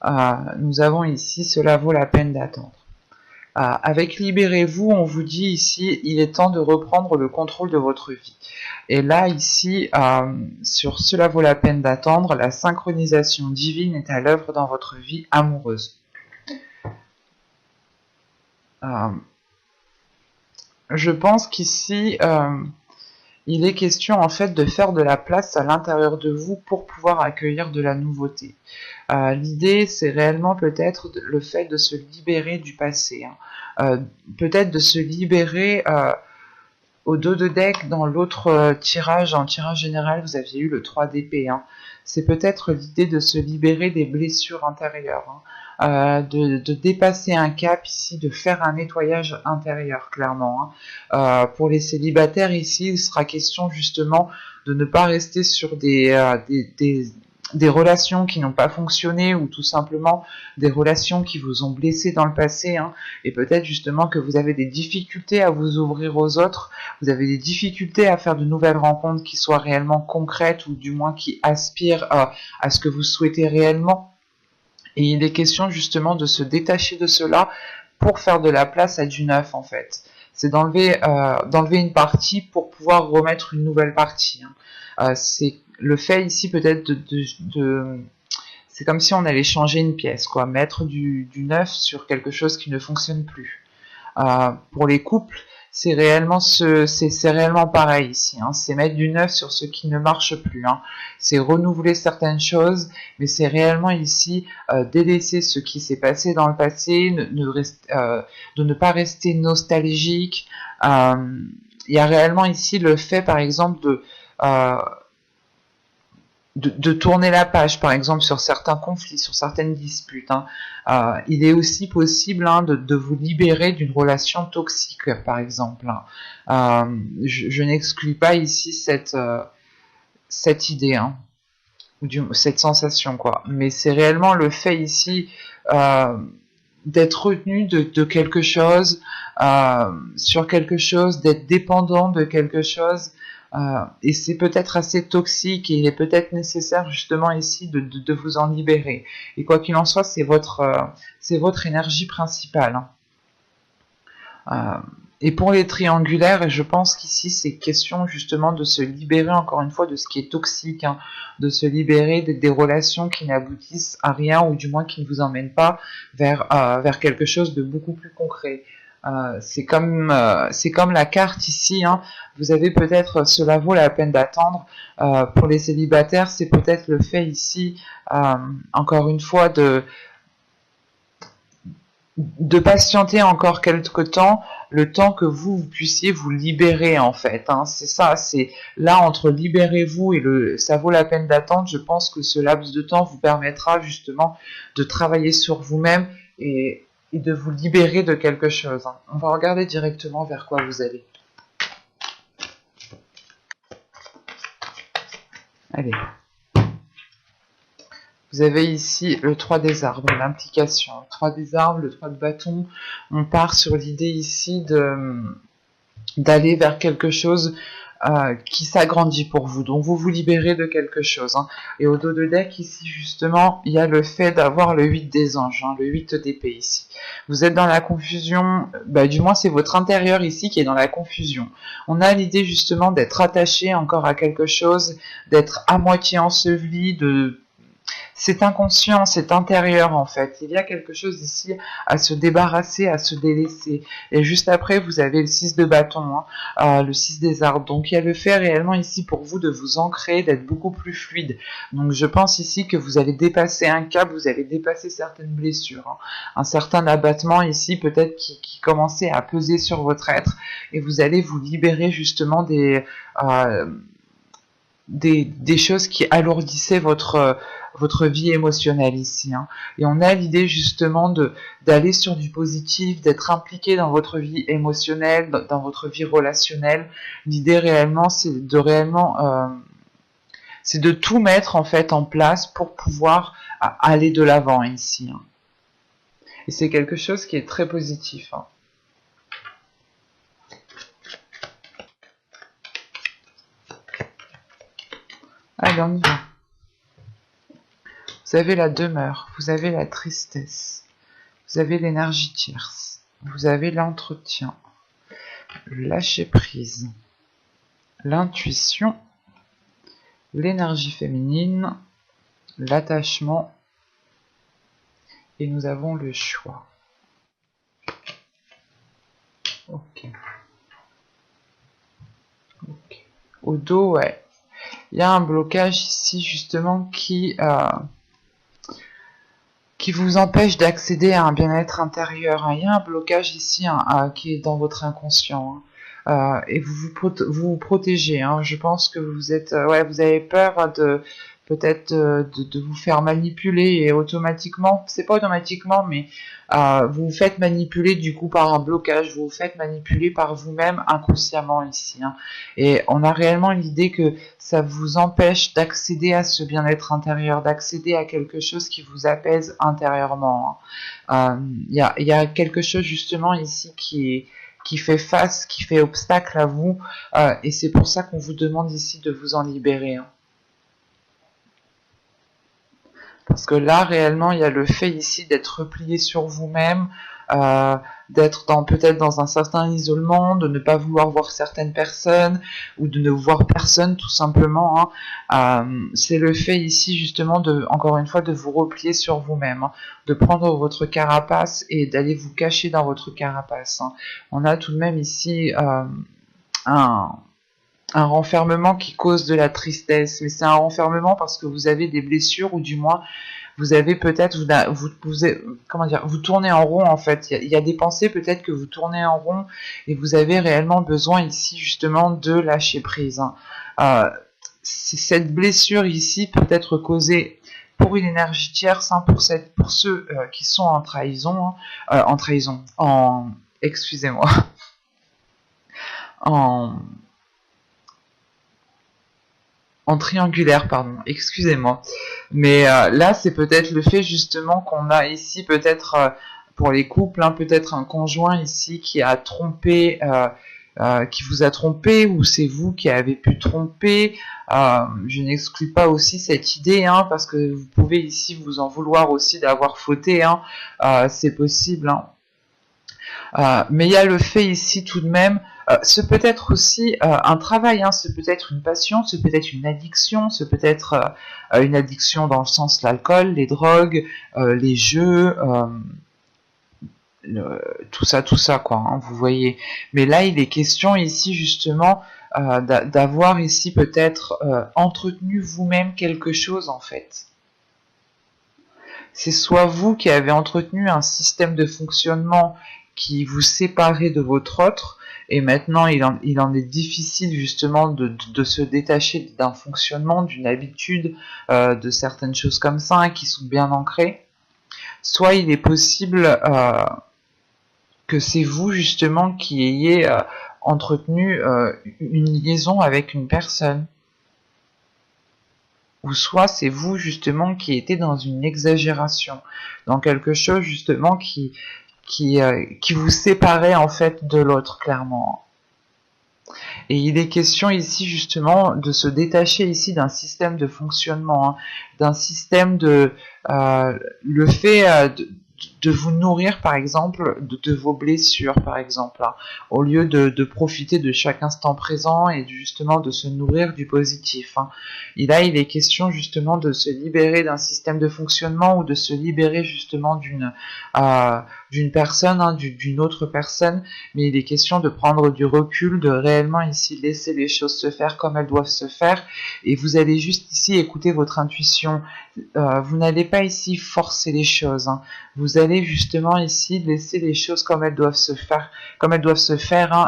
nous avons ici, cela vaut la peine d'attendre. Avec libérez-vous, on vous dit ici, il est temps de reprendre le contrôle de votre vie. Et là, ici, sur cela vaut la peine d'attendre, la synchronisation divine est à l'œuvre dans votre vie amoureuse. Je pense qu'ici, il est question en fait de faire de la place à l'intérieur de vous pour pouvoir accueillir de la nouveauté. L'idée, c'est réellement peut-être le fait de se libérer du passé, peut-être de se libérer au dos de deck. Dans l'autre tirage, en tirage général, vous aviez eu le 3 d'épée. C'est peut-être l'idée de se libérer des blessures intérieures, de dépasser un cap ici, de faire un nettoyage intérieur, clairement. Pour les célibataires ici, il sera question justement de ne pas rester sur des relations qui n'ont pas fonctionné, ou tout simplement des relations qui vous ont blessé dans le passé, et peut-être justement que vous avez des difficultés à vous ouvrir aux autres, vous avez des difficultés à faire de nouvelles rencontres qui soient réellement concrètes, ou du moins qui aspirent à ce que vous souhaitez réellement. Et il est question justement de se détacher de cela pour faire de la place à du neuf, en fait. C'est d'enlever une partie pour pouvoir remettre une nouvelle partie. C'est le fait ici peut-être c'est comme si on allait changer une pièce, quoi, mettre du neuf sur quelque chose qui ne fonctionne plus. Pour les couples, c'est réellement pareil ici. C'est mettre du neuf sur ce qui ne marche plus. C'est renouveler certaines choses, mais c'est réellement ici délaisser ce qui s'est passé dans le passé, de ne pas rester nostalgique. Il y a réellement ici le fait, par exemple, de tourner la page, par exemple, sur certains conflits, sur certaines disputes. Il est aussi possible de vous libérer d'une relation toxique, par exemple. Je n'exclus pas ici cette idée, cette sensation, quoi. Mais c'est réellement le fait ici d'être retenu de quelque chose, sur quelque chose, d'être dépendant de quelque chose. Et c'est peut-être assez toxique, et il est peut-être nécessaire justement ici de vous en libérer. Et quoi qu'il en soit, c'est votre énergie principale. Et pour les triangulaires, je pense qu'ici c'est question justement de se libérer encore une fois de ce qui est toxique, de se libérer des relations qui n'aboutissent à rien, ou du moins qui ne vous emmènent pas vers quelque chose de beaucoup plus concret. C'est comme la carte ici, vous avez peut-être, cela vaut la peine d'attendre. Pour les célibataires, c'est peut-être le fait ici, encore une fois, de patienter encore quelque temps, le temps que vous puissiez vous libérer, en fait. C'est ça, c'est là entre libérez-vous et ça vaut la peine d'attendre. Je pense que ce laps de temps vous permettra justement de travailler sur vous-même et de vous libérer de quelque chose. On va regarder directement vers quoi vous allez. Allez. Vous avez ici le 3 des arbres, l'implication. Le 3 des arbres, le 3 de bâton. On part sur l'idée ici d'aller vers quelque chose qui s'agrandit pour vous. Donc vous vous libérez de quelque chose. Et au dos de deck, ici, justement, il y a le fait d'avoir le 8 des anges, le 8 d'épée ici. Vous êtes dans la confusion, du moins c'est votre intérieur ici qui est dans la confusion. On a l'idée justement d'être attaché encore à quelque chose, d'être à moitié enseveli, c'est inconscient, c'est intérieur en fait. Il y a quelque chose ici à se débarrasser, à se délaisser. Et juste après, vous avez le 6 de bâton, le 6 des arbres. Donc il y a le fait réellement ici pour vous de vous ancrer, d'être beaucoup plus fluide. Donc je pense ici que vous allez dépasser un cap, vous allez dépasser certaines blessures. Un certain abattement ici peut-être qui commençait à peser sur votre être. Et vous allez vous libérer justement des choses qui alourdissaient votre vie émotionnelle ici. Et on a l'idée justement d'aller sur du positif, d'être impliqué dans votre vie émotionnelle, dans votre vie relationnelle. L'idée réellement, c'est de tout mettre en fait en place pour pouvoir aller de l'avant ici. Et c'est quelque chose qui est très positif. Allez, on y va. Vous avez la demeure, vous avez la tristesse, vous avez l'énergie tierce, vous avez l'entretien, le lâcher prise, l'intuition, l'énergie féminine, l'attachement, et nous avons le choix. Ok. Au dos, ouais. Il y a un blocage ici justement qui vous empêche d'accéder à un bien-être intérieur. Il y a un blocage ici qui est dans votre inconscient. Et vous protégez. Je pense que vous êtes, vous avez peur de peut-être de vous faire manipuler et automatiquement, c'est pas automatiquement, mais vous vous faites manipuler du coup par un blocage, vous vous faites manipuler par vous-même inconsciemment ici. Et on a réellement l'idée que ça vous empêche d'accéder à ce bien-être intérieur, d'accéder à quelque chose qui vous apaise intérieurement. Il y a quelque chose justement ici qui fait face, qui fait obstacle à vous, et c'est pour ça qu'on vous demande ici de vous en libérer. Parce que là, réellement, il y a le fait ici d'être replié sur vous-même, d'être peut-être dans un certain isolement, de ne pas vouloir voir certaines personnes, ou de ne voir personne tout simplement. C'est le fait ici justement encore une fois, de vous replier sur vous-même, de prendre votre carapace et d'aller vous cacher dans votre carapace. On a tout de même ici un renfermement qui cause de la tristesse, mais c'est un renfermement parce que vous avez des blessures, ou du moins vous avez peut-être vous tournez en rond en fait. Il y a des pensées peut-être que vous tournez en rond et vous avez réellement besoin ici justement de lâcher prise. Cette blessure ici peut être causée pour une énergie tierce, pour ceux qui sont en trahison, excusez-moi, en triangulaire, pardon, excusez-moi. Mais là, c'est peut-être le fait justement qu'on a ici, peut-être pour les couples, peut-être un conjoint ici qui a trompé, qui vous a trompé, ou c'est vous qui avez pu tromper. Je n'exclus pas aussi cette idée, parce que vous pouvez ici vous en vouloir aussi d'avoir fauté, c'est possible. Mais il y a le fait ici tout de même, ce peut être aussi un travail, ce peut être une passion, ce peut être une addiction, ce peut être une addiction dans le sens l'alcool, les drogues, les jeux, tout ça quoi, vous voyez. Mais là il est question ici justement d'avoir ici peut-être entretenu vous-même quelque chose en fait. C'est soit vous qui avez entretenu un système de fonctionnement qui vous séparait de votre autre, et maintenant il en est difficile justement de se détacher d'un fonctionnement, d'une habitude, de certaines choses comme ça, qui sont bien ancrées. Soit il est possible que c'est vous justement qui ayez entretenu une liaison avec une personne. Ou soit c'est vous justement qui étiez dans une exagération, dans quelque chose justement qui vous séparait en fait de l'autre, clairement. Et il est question ici justement de se détacher ici d'un système de fonctionnement, d'un système le fait de vous nourrir par exemple de vos blessures par exemple, au lieu de profiter de chaque instant présent et justement de se nourrir du positif. Et là il est question justement de se libérer d'un système de fonctionnement, ou de se libérer justement d'une personne, d'une autre personne, mais il est question de prendre du recul, de réellement ici laisser les choses se faire comme elles doivent se faire, et vous allez juste ici écouter votre intuition. Vous n'allez pas ici forcer les choses, vous allez justement ici laisser les choses comme elles doivent se faire,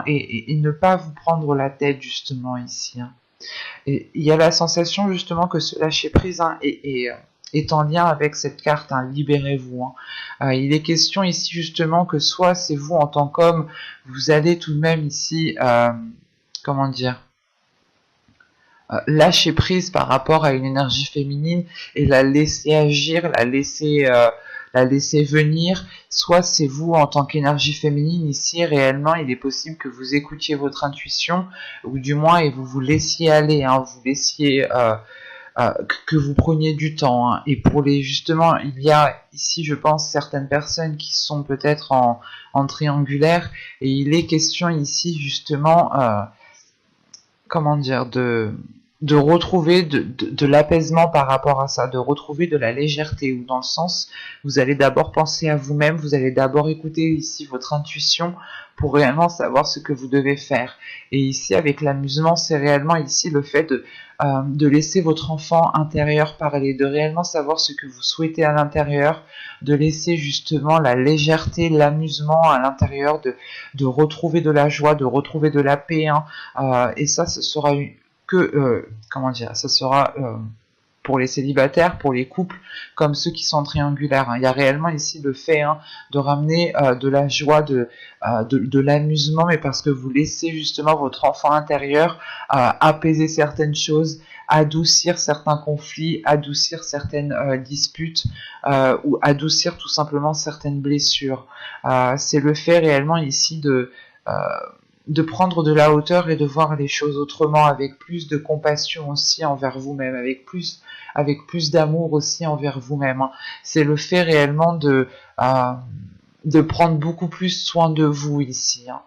et ne pas vous prendre la tête justement ici. Et il y a la sensation justement que ce lâcher prise est en lien avec cette carte, libérez-vous. Il est question ici justement que soit c'est vous en tant qu'homme, vous allez tout de même ici, lâcher prise par rapport à une énergie féminine et la laisser agir, la laisser venir. Soit c'est vous en tant qu'énergie féminine ici, réellement il est possible que vous écoutiez votre intuition, ou du moins et vous vous laissiez aller, vous laissiez que vous preniez du temps, hein. Et pour les justement, il y a ici, je pense, certaines personnes qui sont peut-être en triangulaire, et il est question ici justement, comment dire, de retrouver de l'apaisement par rapport à ça, de retrouver de la légèreté, ou dans le sens, vous allez d'abord penser à vous-même, vous allez d'abord écouter ici votre intuition pour réellement savoir ce que vous devez faire. Et ici, avec l'amusement, c'est réellement ici le fait de laisser votre enfant intérieur parler, de réellement savoir ce que vous souhaitez à l'intérieur, de laisser justement la légèreté, l'amusement à l'intérieur, de retrouver de la joie, de retrouver de la paix, hein. Et ça, ce sera comment dire, ça sera pour les célibataires, pour les couples, comme ceux qui sont triangulaires, hein. Il y a réellement ici le fait, hein, de ramener de la joie, de l'amusement, mais parce que vous laissez justement votre enfant intérieur apaiser certaines choses, adoucir certains conflits, adoucir certaines disputes, ou adoucir tout simplement certaines blessures. C'est le fait réellement ici euh, de prendre de la hauteur et de voir les choses autrement, avec plus de compassion aussi envers vous-même, avec plus d'amour aussi envers vous-même, hein. C'est le fait réellement de prendre beaucoup plus soin de vous ici, hein.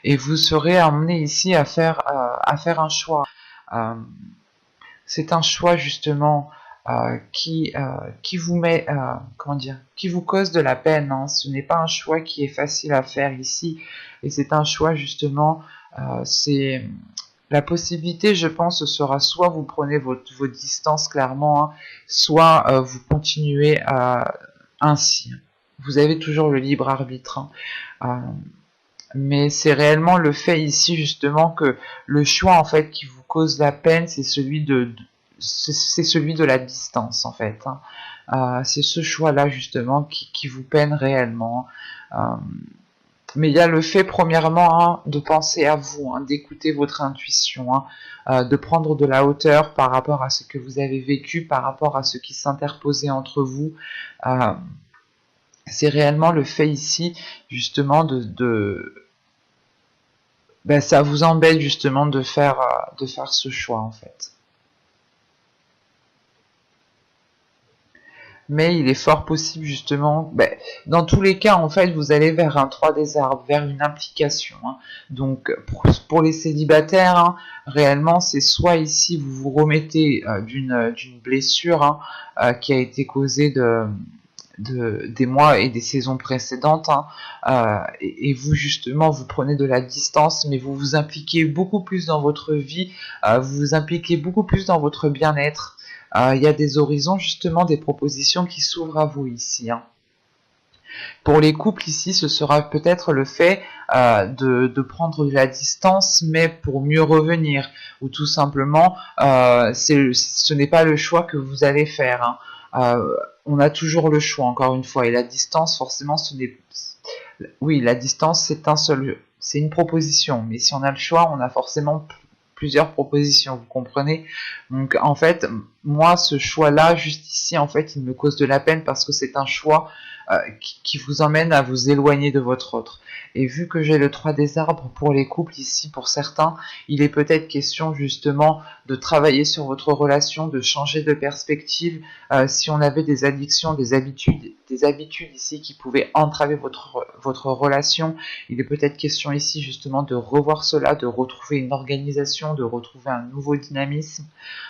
Et vous serez amené ici à faire un choix. Euh, c'est un choix justement qui vous met, comment dire, qui vous cause de la peine, hein. Ce n'est pas un choix qui est facile à faire ici, et c'est un choix justement, c'est la possibilité, je pense, sera soit vous prenez vos distances clairement, hein, soit vous continuez ainsi. Vous avez toujours le libre arbitre, hein. Mais c'est réellement le fait ici justement que le choix en fait qui vous cause la peine, c'est celui de la distance en fait, hein. C'est ce choix-là justement qui vous peine réellement. Mais il y a le fait premièrement, hein, de penser à vous, hein, d'écouter votre intuition, hein, de prendre de la hauteur par rapport à ce que vous avez vécu, par rapport à ce qui s'interposait entre vous. Euh, c'est réellement le fait ici justement ben, ça vous embête justement de faire ce choix en fait. Mais il est fort possible justement, ben, dans tous les cas en fait vous allez vers un 3 des arbres, vers une implication, hein. Donc pour les célibataires, hein, réellement c'est soit ici vous vous remettez d'une blessure, hein, qui a été causée des mois et des saisons précédentes, hein, et vous justement vous prenez de la distance, mais vous vous impliquez beaucoup plus dans votre vie, vous vous impliquez beaucoup plus dans votre bien-être. Il y a des horizons justement, des propositions qui s'ouvrent à vous ici, hein. Pour les couples ici, ce sera peut-être le fait de prendre de la distance, mais pour mieux revenir, ou tout simplement, ce n'est pas le choix que vous allez faire, hein. On a toujours le choix, encore une fois, et la distance, forcément, ce n'est... Oui, la distance, c'est une proposition, mais si on a le choix, on a forcément plusieurs propositions, vous comprenez? Donc, en fait, moi, ce choix-là, juste ici, en fait, il me cause de la peine parce que c'est un choix qui vous emmène à vous éloigner de votre autre. Et vu que j'ai le 3 des arbres pour les couples ici, pour certains, il est peut-être question justement de travailler sur votre relation, de changer de perspective. Si on avait des addictions, des habitudes ici qui pouvaient entraver votre relation, il est peut-être question ici justement de revoir cela, de retrouver une organisation, de retrouver un nouveau dynamisme.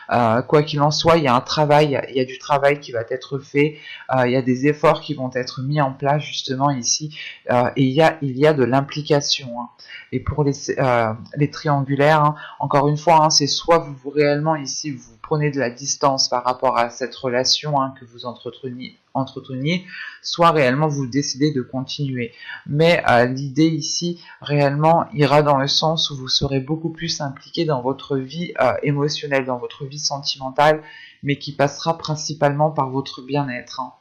Quoi qu'il en soit, il y a du travail qui va être fait, il y a des efforts qui vont être mis en place justement ici, et il y a de l'implication, hein. Et pour les triangulaires, hein, encore une fois, hein, c'est soit vous réellement ici vous prenez de la distance par rapport à cette relation, hein, que vous entreteniez, soit réellement vous décidez de continuer. Mais l'idée ici réellement ira dans le sens où vous serez beaucoup plus impliqué dans votre vie émotionnelle, dans votre vie sentimentale, mais qui passera principalement par votre bien-être, hein.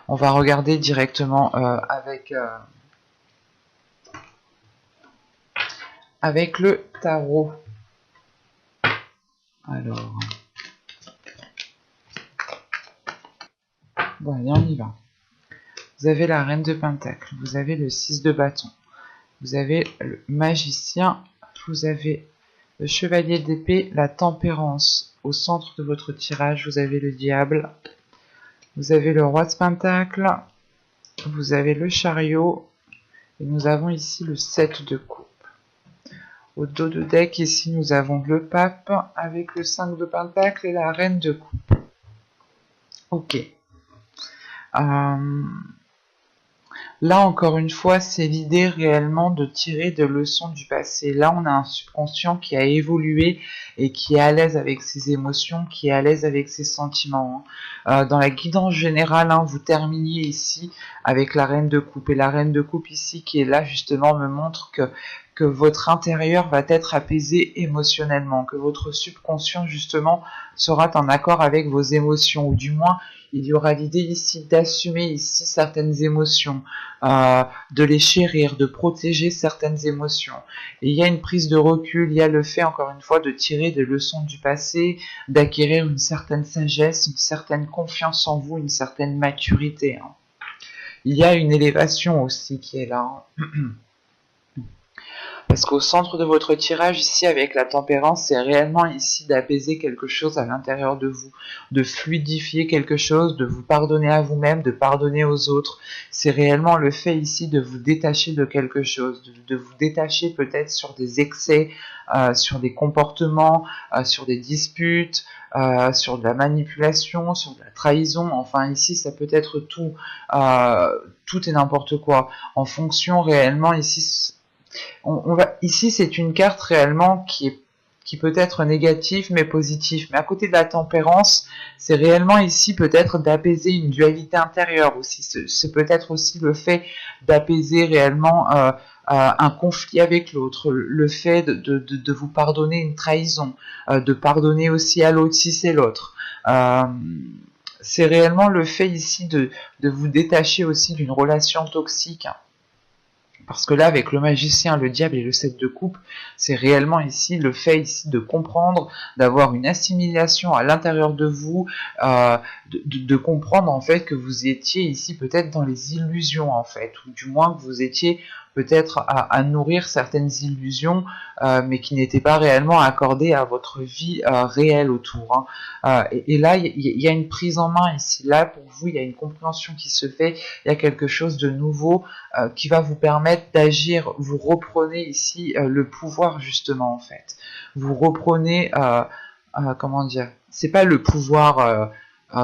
On va regarder directement avec le tarot. Alors, bon, allez, on y va. Vous avez la reine de Pentacle, vous avez le 6 de bâton, vous avez le magicien, vous avez Le chevalier d'épée, la tempérance. Au centre de votre tirage, vous avez le diable. Vous avez le roi de pentacle. Vous avez le chariot. Et nous avons ici le 7 de coupe. Au dos de deck, ici, nous avons le pape avec le 5 de pentacle et la reine de coupe. Ok. Là, encore une fois, c'est l'idée réellement de tirer des leçons du passé. Là, on a un subconscient qui a évolué et qui est à l'aise avec ses émotions, qui est à l'aise avec ses sentiments. Dans la guidance générale, vous terminiez ici avec la reine de coupe. Et la reine de coupe ici, qui est là, justement, me montre que votre intérieur va être apaisé émotionnellement, que votre subconscient, justement, sera en accord avec vos émotions, ou du moins, il y aura l'idée ici d'assumer ici certaines émotions, de les chérir, de protéger certaines émotions. Et il y a une prise de recul, il y a le fait, encore une fois, de tirer des leçons du passé, d'acquérir une certaine sagesse, une certaine confiance en vous, une certaine maturité. Il y a une élévation aussi qui est là. Parce qu'au centre de votre tirage, ici, avec la tempérance, c'est réellement ici d'apaiser quelque chose à l'intérieur de vous, de fluidifier quelque chose, de vous pardonner à vous-même, de pardonner aux autres. C'est réellement le fait ici de vous détacher de quelque chose, de vous détacher peut-être sur des excès, sur des comportements, sur des disputes, sur de la manipulation, sur de la trahison. Enfin, ici, ça peut être tout, tout et n'importe quoi. En fonction réellement, ici, ici, c'est une carte réellement qui peut être négative mais positive. Mais à côté de la tempérance, c'est réellement ici peut-être d'apaiser une dualité intérieure aussi. C'est peut-être aussi le fait d'apaiser réellement un conflit avec l'autre, le fait de vous pardonner une trahison, de pardonner aussi à l'autre si c'est l'autre. C'est réellement le fait ici de vous détacher aussi d'une relation toxique. Parce que là, avec le magicien, le diable et le 7 de coupe, c'est réellement ici le fait ici de comprendre, d'avoir une assimilation à l'intérieur de vous, de comprendre en fait que vous étiez ici peut-être dans les illusions en fait, ou du moins que vous étiez peut-être à nourrir certaines illusions, mais qui n'étaient pas réellement accordées à votre vie réelle autour. Et là, il y a une prise en main ici. Là, pour vous, il y a une compréhension qui se fait, il y a quelque chose de nouveau qui va vous permettre d'agir. Vous reprenez ici le pouvoir justement en fait. Vous reprenez, comment dire, c'est pas le pouvoir,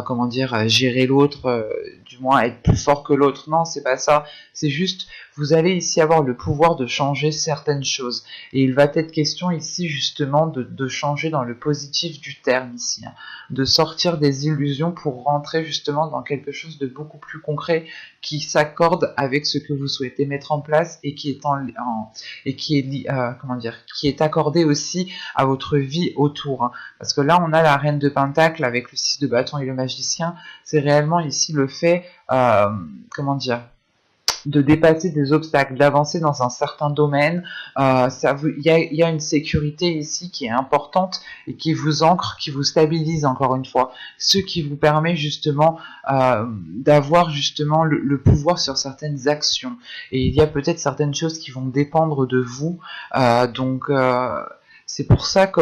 comment dire, gérer l'autre, du moins être plus fort que l'autre. Non, c'est pas ça. C'est juste, vous allez ici avoir le pouvoir de changer certaines choses. Et il va être question ici justement de changer dans le positif du terme ici, de sortir des illusions pour rentrer justement dans quelque chose de beaucoup plus concret qui s'accorde avec ce que vous souhaitez mettre en place et qui est et qui est comment dire, qui est accordé aussi à votre vie autour. Parce que là, on a la reine de pentacle avec le 6 de bâton et le magicien. C'est réellement ici le fait, comment dire, de dépasser des obstacles, d'avancer dans un certain domaine. Il y a une sécurité ici qui est importante et qui vous ancre, qui vous stabilise encore une fois, ce qui vous permet justement d'avoir justement le pouvoir sur certaines actions. Et il y a peut-être certaines choses qui vont dépendre de vous. Donc c'est pour ça que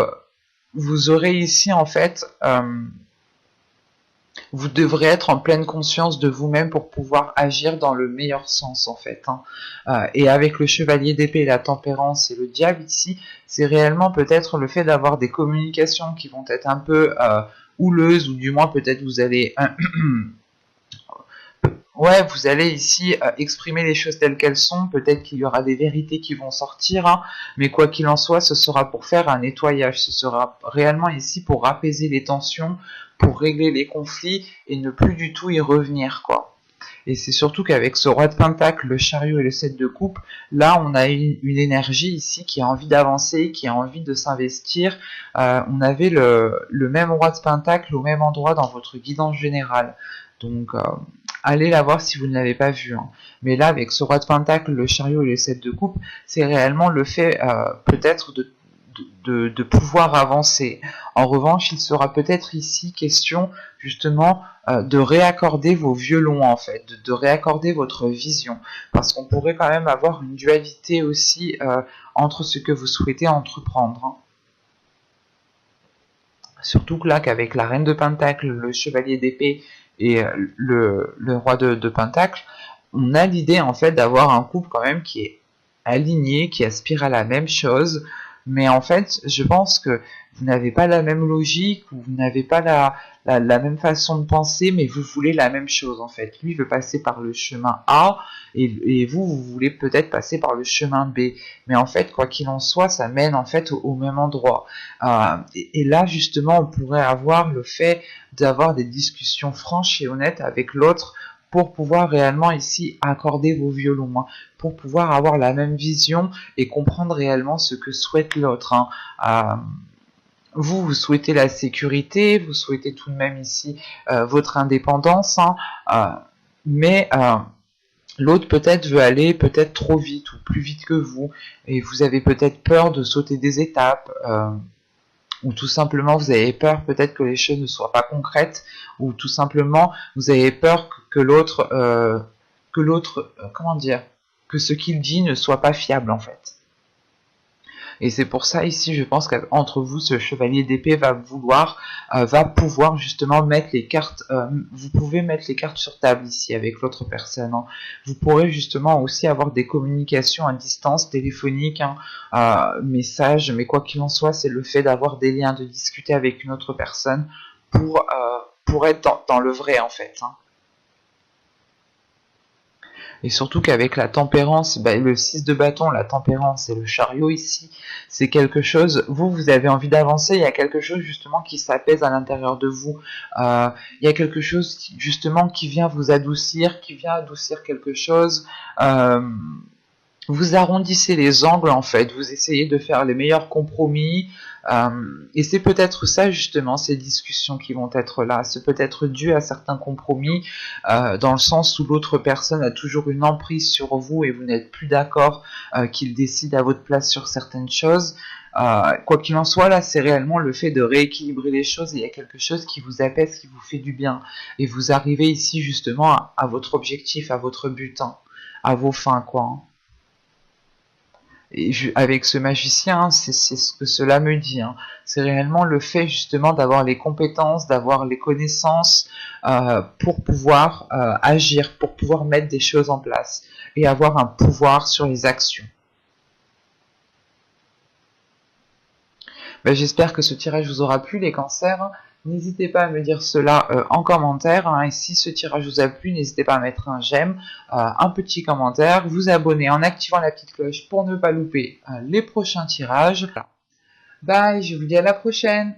vous aurez ici en fait vous devrez être en pleine conscience de vous-même pour pouvoir agir dans le meilleur sens en fait. Et avec le chevalier d'épée, la tempérance et le diable ici, c'est réellement peut-être le fait d'avoir des communications qui vont être un peu houleuses, ou du moins peut-être vous allez ouais, vous allez ici exprimer les choses telles qu'elles sont, peut-être qu'il y aura des vérités qui vont sortir, mais quoi qu'il en soit, ce sera pour faire un nettoyage, ce sera réellement ici pour apaiser les tensions, pour régler les conflits et ne plus du tout y revenir, quoi. Et c'est surtout qu'avec ce roi de pentacle, le chariot et le 7 de coupe, là on a une énergie ici qui a envie d'avancer, qui a envie de s'investir. On avait le même roi de pentacle au même endroit dans votre guidance générale. Donc allez la voir si vous ne l'avez pas vu. Mais là, avec ce roi de pentacle, le chariot et le 7 de coupe, c'est réellement le fait peut-être de pouvoir avancer. En revanche, il sera peut-être ici question justement de réaccorder vos violons en fait, de réaccorder votre vision, parce qu'on pourrait quand même avoir une dualité aussi entre ce que vous souhaitez entreprendre. Surtout que là, qu'avec la reine de Pentacle, le chevalier d'épée et le roi de Pentacle, on a l'idée en fait d'avoir un couple quand même qui est aligné, qui aspire à la même chose, mais en fait, je pense que vous n'avez pas la même logique, ou vous n'avez pas la même façon de penser, mais vous voulez la même chose en fait. Lui veut passer par le chemin A, et vous, vous voulez peut-être passer par le chemin B. Mais en fait, quoi qu'il en soit, ça mène en fait au même endroit. Et là, justement, on pourrait avoir le fait d'avoir des discussions franches et honnêtes avec l'autre pour pouvoir réellement ici accorder vos violons, hein, pour pouvoir avoir la même vision et comprendre réellement ce que souhaite l'autre. Hein. Vous souhaitez la sécurité, vous souhaitez tout de même ici votre indépendance, hein, mais l'autre peut-être veut aller peut-être trop vite ou plus vite que vous, et vous avez peut-être peur de sauter des étapes, ou tout simplement vous avez peur peut-être que les choses ne soient pas concrètes, ou tout simplement vous avez peur que l'autre, comment dire, que ce qu'il dit ne soit pas fiable en fait. Et c'est pour ça ici, je pense qu'entre vous, ce chevalier d'épée va pouvoir justement mettre les cartes. Vous pouvez mettre les cartes sur table ici avec l'autre personne. Hein. Vous pourrez justement aussi avoir des communications à distance, téléphoniques, hein, messages. Mais quoi qu'il en soit, c'est le fait d'avoir des liens, de discuter avec une autre personne pour être dans le vrai en fait. Hein. Et surtout qu'avec la tempérance, le 6 de bâton, la tempérance et le chariot ici, c'est quelque chose, vous avez envie d'avancer, il y a quelque chose justement qui s'apaise à l'intérieur de vous. Il y a quelque chose justement qui vient vous adoucir, qui vient adoucir quelque chose. Vous arrondissez les angles en fait, vous essayez de faire les meilleurs compromis, et c'est peut-être ça justement, ces discussions qui vont être là, c'est peut-être dû à certains compromis, dans le sens où l'autre personne a toujours une emprise sur vous et vous n'êtes plus d'accord qu'il décide à votre place sur certaines choses. Quoi qu'il en soit, là c'est réellement le fait de rééquilibrer les choses, et il y a quelque chose qui vous apaise, qui vous fait du bien, et vous arrivez ici justement à votre objectif, à votre but, hein, à vos fins quoi. Hein. Et avec ce magicien, c'est ce que cela me dit. Hein. C'est réellement le fait justement d'avoir les compétences, d'avoir les connaissances pour pouvoir agir, pour pouvoir mettre des choses en place et avoir un pouvoir sur les actions. J'espère que ce tirage vous aura plu les cancers. N'hésitez pas à me dire cela en commentaire, hein, et si ce tirage vous a plu, n'hésitez pas à mettre un j'aime, un petit commentaire, vous abonner en activant la petite cloche pour ne pas louper les prochains tirages. Bye, je vous dis à la prochaine.